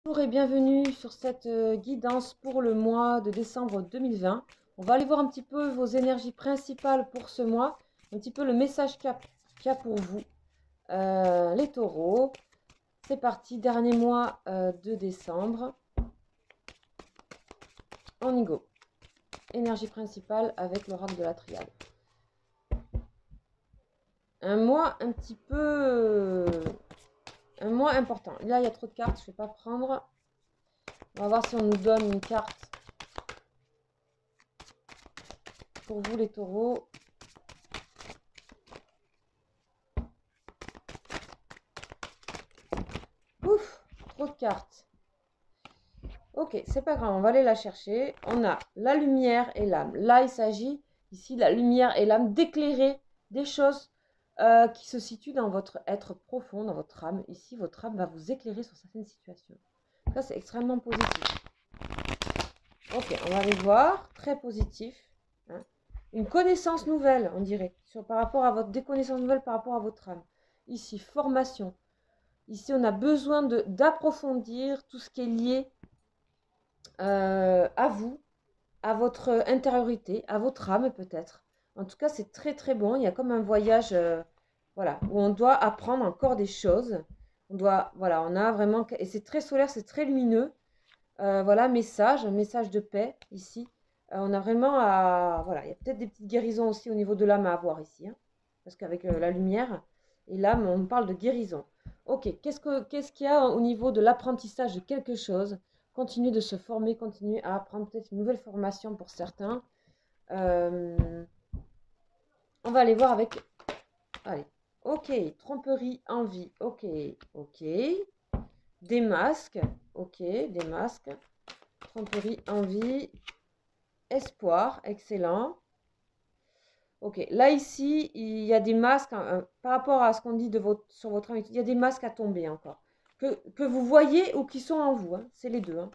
Bonjour et bienvenue sur cette guidance pour le mois de décembre 2020. On va aller voir un petit peu vos énergies principales pour ce mois, un petit peu le message qu'il y a pour vous. Les taureaux, c'est parti, dernier mois de décembre. On y go. Énergie principale avec l'oracle de la triade. Un mois un petit peu... un mois important. Là, il y a trop de cartes, je ne vais pas prendre. On va voir si on nous donne une carte pour vous les taureaux. Ouf, trop de cartes. Ok, c'est pas grave, on va aller la chercher. On a la lumière et l'âme. Là, il s'agit ici, la lumière et l'âme, d'éclairer des choses qui se situent dans votre être profond, dans votre âme. Ici, votre âme va vous éclairer sur certaines situations. Ça, c'est extrêmement positif. Ok, on va aller voir. Très positif. Hein. Une connaissance nouvelle, on dirait, par rapport à votre déconnaissance nouvelle par rapport à votre âme. Ici, formation. Ici, on a besoin d'approfondir tout ce qui est lié à vous, à votre intériorité, à votre âme peut-être. En tout cas, c'est très très bon. Il y a comme un voyage, voilà, où on doit apprendre encore des choses. On doit, voilà, on a vraiment, et c'est très solaire, c'est très lumineux. Voilà, un message de paix ici. On a vraiment à, voilà, il y a peut-être des petites guérisons aussi au niveau de l'âme à avoir ici, hein, parce qu'avec la lumière et l'âme, on parle de guérison. Ok, qu'est-ce qu'il y a au niveau de l'apprentissage de quelque chose? Continuer de se former, continuer à apprendre peut-être une nouvelle formation pour certains. On va aller voir avec... Allez, ok, tromperie, envie, ok, ok. Des masques, ok, des masques. Tromperie, envie, espoir, excellent. Ok, là ici, il y a des masques, hein, par rapport à ce qu'on dit sur votre âme, il y a des masques à tomber encore. Que vous voyez ou qui sont en vous, hein, c'est les deux. Hein.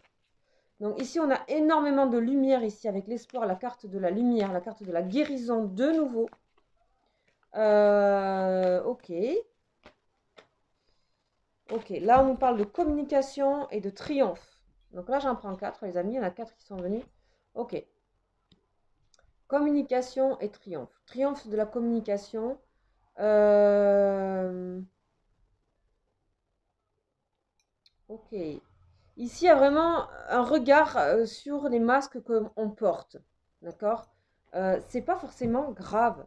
Donc ici, on a énormément de lumière ici avec l'espoir, la carte de la lumière, la carte de la guérison de nouveau. Ok. Ok, là on nous parle de communication et de triomphe. Donc là j'en prends 4 les amis, il y en a 4 qui sont venus. Ok. Communication et triomphe. Triomphe de la communication. Ok. Ici, il y a vraiment un regard sur les masques qu'on porte. D'accord. C'est pas forcément grave.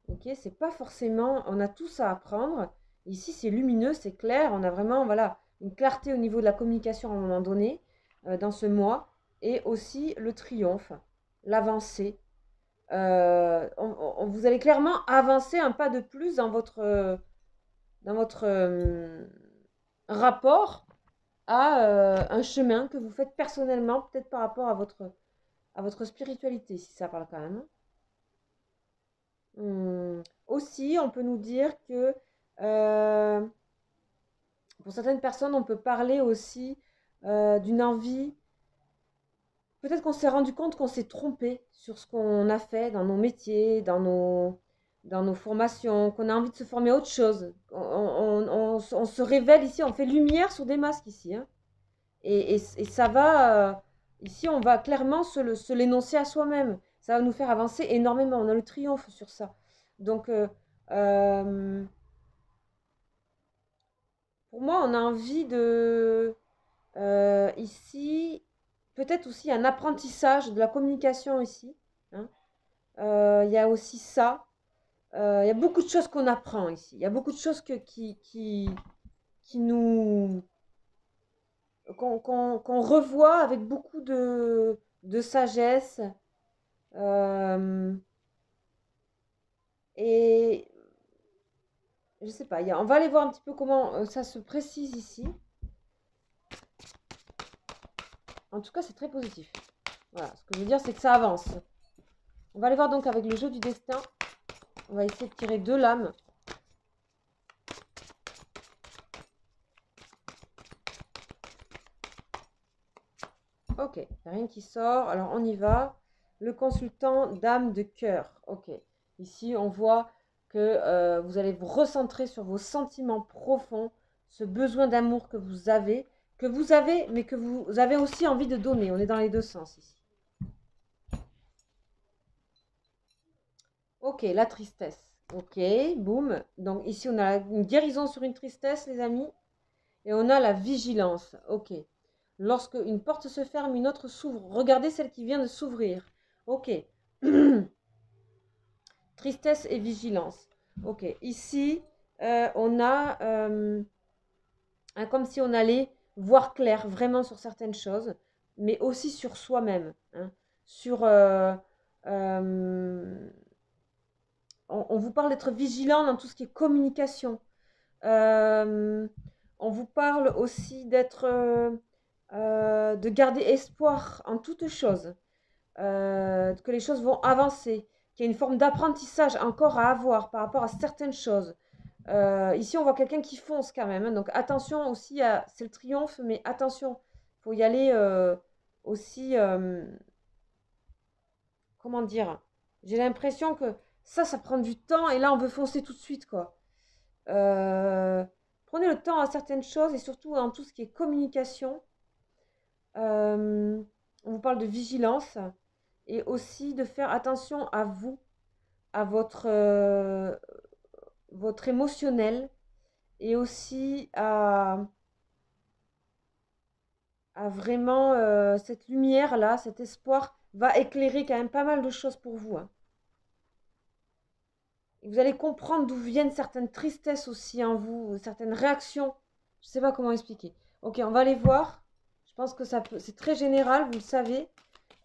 Ok. C'est pas forcément. On a tout ça à apprendre. Ici, c'est lumineux, c'est clair. On a vraiment voilà, une clarté au niveau de la communication à un moment donné dans ce mois. Et aussi le triomphe, l'avancée. Vous allez clairement avancer un pas de plus dans votre rapport à un chemin que vous faites personnellement, peut-être par rapport à votre spiritualité, si ça parle quand même. Aussi, on peut nous dire que pour certaines personnes, on peut parler aussi d'une envie. Peut-être qu'on s'est rendu compte qu'on s'est trompé sur ce qu'on a fait dans nos métiers, dans nos formations, qu'on a envie de se former à autre chose. On se révèle ici, on fait lumière sur des masques ici. Hein. Et ça va, ici on va clairement se l'énoncer à soi-même. Ça va nous faire avancer énormément. On a le triomphe sur ça. Donc, pour moi, on a envie de, ici, peut-être aussi un apprentissage de la communication ici. Hein. Il y a aussi ça. Il y a beaucoup de choses qu'on apprend ici. Il y a beaucoup de choses qui nous qu'on revoit avec beaucoup de sagesse. Et je sais pas, on va aller voir un petit peu comment ça se précise ici. En tout cas, c'est très positif. Voilà, ce que je veux dire, c'est que ça avance. On va aller voir donc avec le jeu du destin. On va essayer de tirer 2 lames. Ok, il n'y a rien qui sort. Alors, on y va. Le consultant, dame de cœur. Ok. Ici, on voit que vous allez vous recentrer sur vos sentiments profonds, ce besoin d'amour que vous avez, que vous avez, mais que vous avez aussi envie de donner. On est dans les deux sens ici. Ok, la tristesse. Ok, boum. Donc ici, on a une guérison sur une tristesse, les amis. Et on a la vigilance. Ok. Lorsque une porte se ferme, une autre s'ouvre. Regardez celle qui vient de s'ouvrir. Ok. Tristesse et vigilance. Ok. Ici, on a comme si on allait voir clair vraiment sur certaines choses, mais aussi sur soi-même. Hein. Sur, on vous parle d'être vigilant dans tout ce qui est communication. Euh, on vous parle aussi de garder espoir en toutes choses, que les choses vont avancer, qu'il y a une forme d'apprentissage encore à avoir par rapport à certaines choses. Ici, on voit quelqu'un qui fonce quand même, hein, donc attention aussi, c'est le triomphe, mais attention, il faut y aller aussi, comment dire, j'ai l'impression que ça prend du temps et là, on veut foncer tout de suite, quoi. Euh, Prenez le temps à certaines choses et surtout dans tout ce qui est communication. On vous parle de vigilance et aussi de faire attention à vous, à votre émotionnel et aussi à vraiment cette lumière-là, cet espoir va éclairer quand même pas mal de choses pour vous. Hein. Et vous allez comprendre d'où viennent certaines tristesses aussi en vous, certaines réactions. Je ne sais pas comment expliquer. Ok, on va aller voir. Je pense que c'est très général, vous le savez.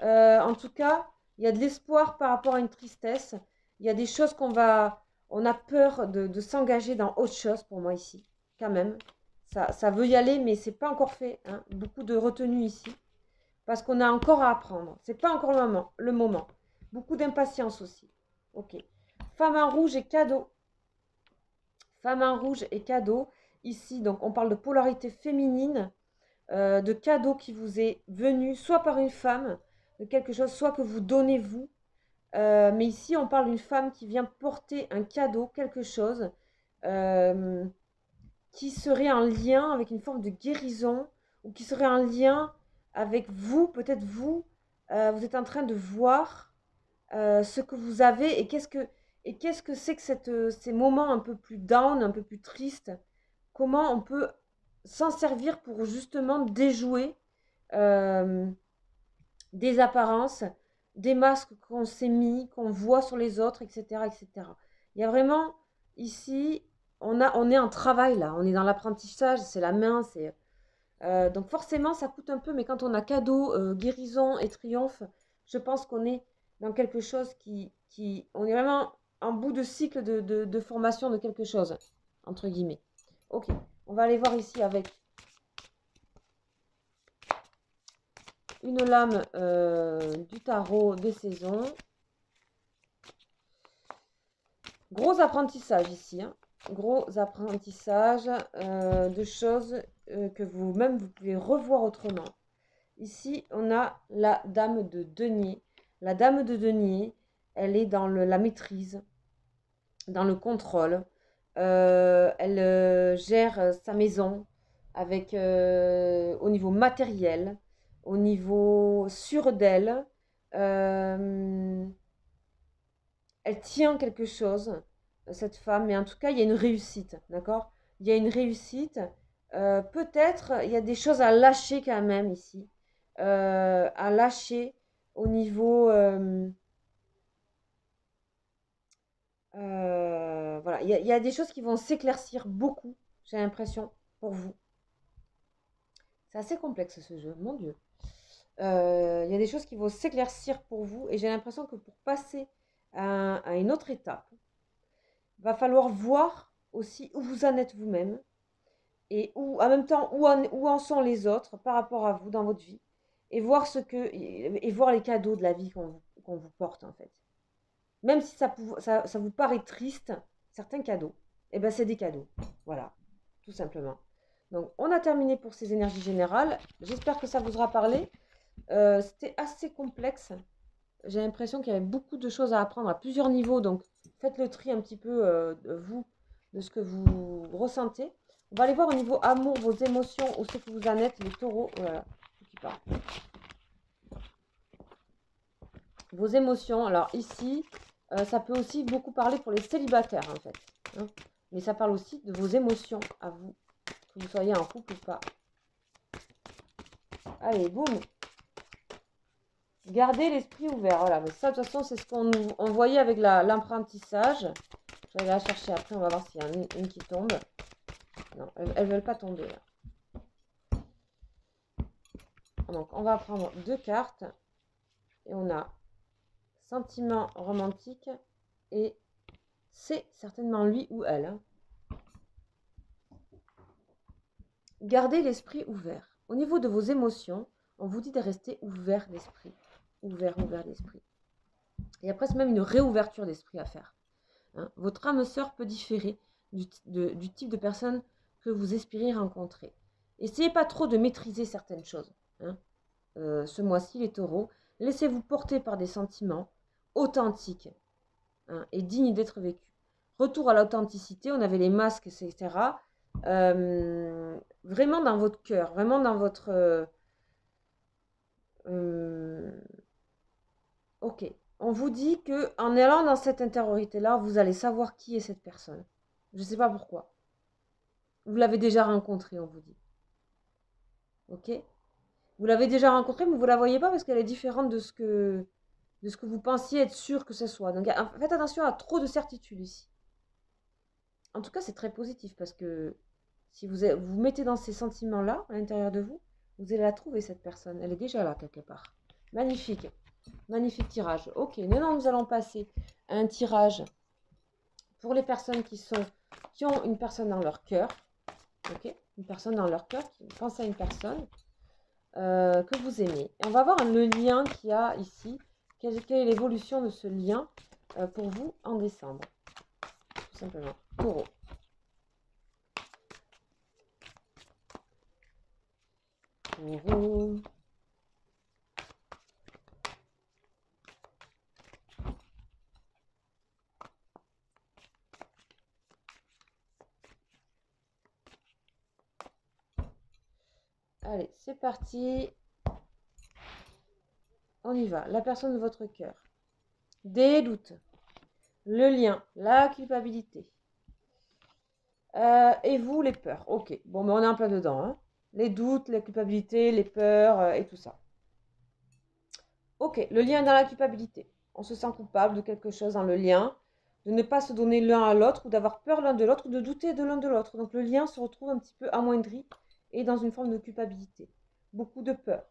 En tout cas, il y a de l'espoir par rapport à une tristesse. Il y a des choses on a peur de s'engager dans autre chose pour moi ici, quand même. Ça veut y aller, mais c'est pas encore fait. Hein. Beaucoup de retenue ici, parce qu'on a encore à apprendre. C'est pas encore le moment. Beaucoup d'impatience aussi. Ok. Femme en rouge et cadeau. Femme en rouge et cadeau. Ici, donc, on parle de polarité féminine, de cadeau qui vous est venu, soit par une femme, de quelque chose, soit que vous donnez vous. Mais ici, on parle d'une femme qui vient porter un cadeau, quelque chose, euh, qui serait en lien avec une forme de guérison, ou qui serait en lien avec vous, peut-être vous, vous êtes en train de voir ce que vous avez et qu'est-ce que c'est que ces moments un peu plus down, un peu plus tristes, comment on peut s'en servir pour justement déjouer euh, des apparences, des masques qu'on s'est mis, qu'on voit sur les autres, etc., etc. Il y a vraiment ici, on est en travail là, on est dans l'apprentissage, c'est la main, donc forcément ça coûte un peu, mais quand on a cadeau, guérison et triomphe, je pense qu'on est dans quelque chose on est vraiment en bout de cycle de formation de quelque chose, entre guillemets. Ok, on va aller voir ici avec une lame du tarot des saisons. Gros apprentissage ici, hein. Gros apprentissage de choses que vous-même vous pouvez revoir autrement. Ici, on a la dame de denier. La dame de denier, elle est dans la maîtrise, dans le contrôle. Elle gère sa maison avec au niveau matériel, au niveau sûr d'elle. Elle tient quelque chose, cette femme, mais en tout cas, il y a une réussite, d'accord? Il y a une réussite. Peut-être, il y a des choses à lâcher quand même ici. À lâcher au niveau... voilà, il y a des choses qui vont s'éclaircir beaucoup, j'ai l'impression, pour vous. C'est assez complexe ce jeu, mon Dieu. Il y a des choses qui vont s'éclaircir pour vous et j'ai l'impression que pour passer à une autre étape, va falloir voir aussi où vous en êtes vous-même et en même temps où en sont les autres par rapport à vous dans votre vie et voir voir les cadeaux de la vie qu'on vous porte en fait. Même si ça vous paraît triste, certains cadeaux, eh ben c'est des cadeaux. Voilà, tout simplement. Donc on a terminé pour ces énergies générales. J'espère que ça vous aura parlé. C'était assez complexe. J'ai l'impression qu'il y avait beaucoup de choses à apprendre à plusieurs niveaux, donc faites le tri un petit peu de vous, de ce que vous ressentez. On va aller voir au niveau amour, vos émotions, où c'est que vous en êtes, les taureaux. Voilà, qui parle. Vos émotions, alors ici, ça peut aussi beaucoup parler pour les célibataires en fait. Hein. Mais ça parle aussi de vos émotions à vous, que vous soyez en couple ou pas. Allez, boum. Gardez l'esprit ouvert. Voilà, mais ça de toute façon, c'est ce qu'on voyait avec l'apprentissage. Je vais la chercher après, on va voir s'il y a une qui tombe. Non, elles ne veulent pas tomber là. Donc, on va prendre 2 cartes. Et on a sentiment romantique et c'est certainement lui ou elle. Hein. Gardez l'esprit ouvert. Au niveau de vos émotions, on vous dit de rester ouvert d'esprit. Ouvert d'esprit. Il y a presque même une réouverture d'esprit à faire. Hein. Votre âme sœur peut différer du type de personne que vous espérez rencontrer. Essayez pas trop de maîtriser certaines choses. Hein. Ce mois-ci, les taureaux, laissez-vous porter par des sentiments authentiques hein, et dignes d'être vécus. Retour à l'authenticité, on avait les masques, etc. Vraiment dans votre cœur, vraiment dans votre... ok, on vous dit que en allant dans cette intériorité-là, vous allez savoir qui est cette personne. Je ne sais pas pourquoi. Vous l'avez déjà rencontrée, on vous dit. Ok? Vous l'avez déjà rencontrée, mais vous ne la voyez pas parce qu'elle est différente de ce que vous pensiez être sûr que ce soit. Donc faites attention à trop de certitudes ici. En tout cas, c'est très positif parce que si vous vous mettez dans ces sentiments-là, à l'intérieur de vous, vous allez la trouver, cette personne. Elle est déjà là, quelque part. Magnifique. Magnifique tirage. Ok, maintenant, nous allons passer à un tirage pour les personnes qui ont une personne dans leur cœur. Ok, une personne dans leur cœur, qui pense à une personne que vous aimez. Et on va voir le lien qu'il y a ici. Quelle est l'évolution de ce lien pour vous en décembre? Tout simplement. Taureau. Taureau. Allez, c'est parti. On y va. La personne de votre cœur. Des doutes. Le lien. La culpabilité. Et vous, les peurs. Ok. Bon, mais on est en plein dedans. Hein. Les doutes, la culpabilité, les peurs et tout ça. Ok. Le lien est dans la culpabilité. On se sent coupable de quelque chose dans le lien. De ne pas se donner l'un à l'autre ou d'avoir peur l'un de l'autre ou de douter de l'un de l'autre. Donc le lien se retrouve un petit peu amoindri et dans une forme de culpabilité. Beaucoup de peur.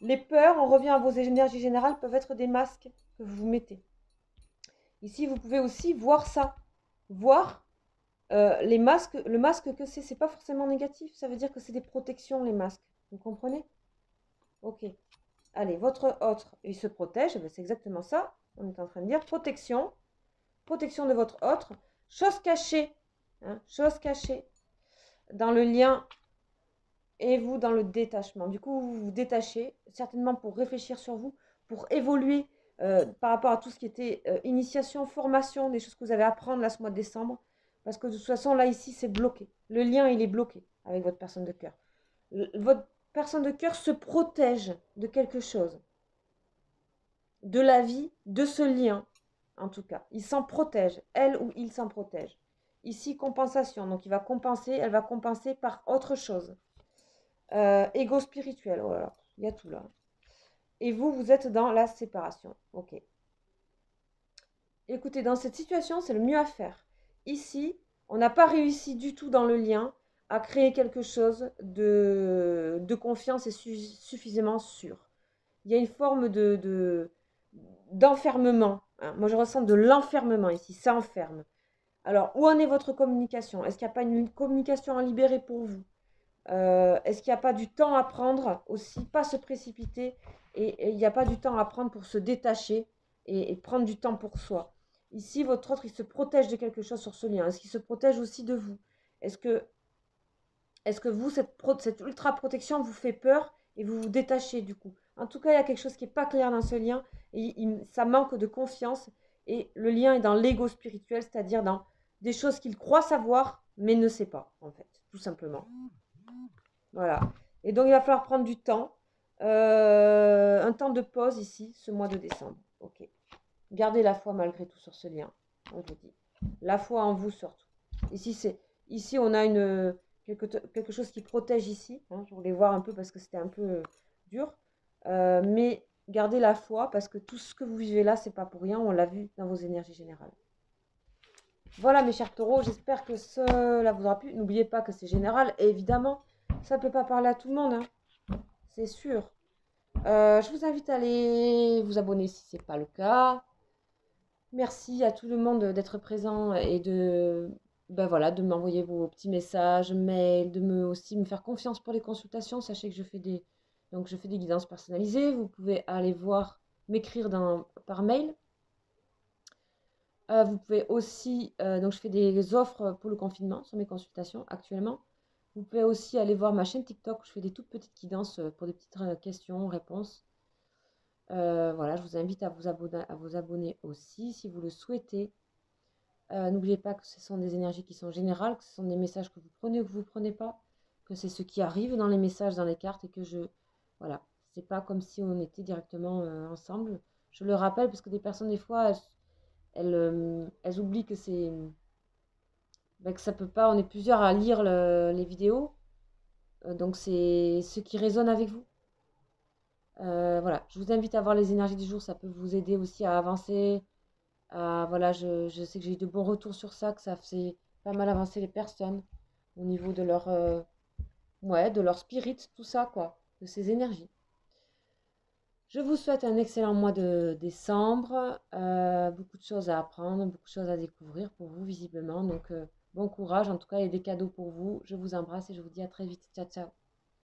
Les peurs, on revient à vos énergies générales, peuvent être des masques que vous mettez. Ici, vous pouvez aussi voir ça. Voir les masques. Le masque que c'est pas forcément négatif. Ça veut dire que c'est des protections, les masques. Vous comprenez? Ok. Allez, votre autre, il se protège. C'est exactement ça. On est en train de dire protection. Protection de votre autre. Chose cachée. Hein, chose cachée. Dans le lien et vous dans le détachement. Du coup, vous vous détachez, certainement pour réfléchir sur vous, pour évoluer par rapport à tout ce qui était initiation, formation, des choses que vous avez à apprendre là ce mois de décembre. Parce que de toute façon, là, ici, c'est bloqué. Le lien, il est bloqué avec votre personne de cœur. Votre personne de cœur se protège de quelque chose. De la vie, de ce lien, en tout cas. Il s'en protège. Elle ou il s'en protège. Ici, compensation. Donc, il va compenser, elle va compenser par autre chose. Ego spirituel, oh là là, il y a tout là. Et vous, vous êtes dans la séparation. Ok. Écoutez, dans cette situation, c'est le mieux à faire. Ici, on n'a pas réussi du tout dans le lien à créer quelque chose de confiance et suffisamment sûr. Il y a une forme d'enfermement. Hein. Moi, je ressens de l'enfermement ici. Ça enferme. Alors, où en est votre communication? Est-ce qu'il n'y a pas une communication à libérer pour vous? Est-ce qu'il n'y a pas du temps à prendre aussi? Pas se précipiter et il n'y a pas du temps à prendre pour se détacher et prendre du temps pour soi. Ici, votre autre, il se protège de quelque chose sur ce lien. Est-ce qu'il se protège aussi de vous? Est-ce que vous, cette ultra protection vous fait peur et vous vous détachez du coup? En tout cas, il y a quelque chose qui n'est pas clair dans ce lien et ça manque de confiance et le lien est dans l'ego spirituel, c'est-à-dire dans des choses qu'il croit savoir mais ne sait pas en fait, tout simplement. Voilà. Et donc, il va falloir prendre du temps. Un temps de pause ici, ce mois de décembre. Ok. Gardez la foi malgré tout sur ce lien. On vous dit. La foi en vous surtout. Ici on a quelque chose qui protège ici. Hein. Je voulais voir un peu parce que c'était un peu dur. Mais gardez la foi parce que tout ce que vous vivez là, c'est pas pour rien. On l'a vu dans vos énergies générales. Voilà mes chers taureaux, j'espère que cela vous aura plu. N'oubliez pas que c'est général, et évidemment, ça ne peut pas parler à tout le monde, hein, c'est sûr. Je vous invite à aller vous abonner si ce n'est pas le cas. Merci à tout le monde d'être présent et ben voilà, de m'envoyer vos petits messages, mails, aussi me faire confiance pour les consultations. Sachez que je fais des guidances personnalisées. Vous pouvez aller voir, m'écrire par mail. Vous pouvez aussi, donc je fais des offres pour le confinement sur mes consultations actuellement. Vous pouvez aussi aller voir ma chaîne TikTok où je fais des toutes petites guidances pour des petites questions, réponses. Voilà, je vous invite à vous abonner aussi si vous le souhaitez. N'oubliez pas que ce sont des énergies qui sont générales, que ce sont des messages que vous prenez ou que vous ne prenez pas, que c'est ce qui arrive dans les messages, dans les cartes et que voilà, c'est pas comme si on était directement ensemble. Je le rappelle parce que des personnes, des fois, elles oublient que que ça peut pas, on est plusieurs à lire les vidéos, donc c'est ce qui résonne avec vous. Voilà, je vous invite à voir les énergies du jour, ça peut vous aider aussi à avancer. Voilà, je sais que j'ai eu de bons retours sur ça, que ça fait pas mal avancer les personnes au niveau de ouais, de leur spirit, tout ça, quoi, de ces énergies. Je vous souhaite un excellent mois de décembre, beaucoup de choses à apprendre, beaucoup de choses à découvrir pour vous visiblement. Donc bon courage en tout cas et des cadeaux pour vous. Je vous embrasse et je vous dis à très vite. Ciao, ciao.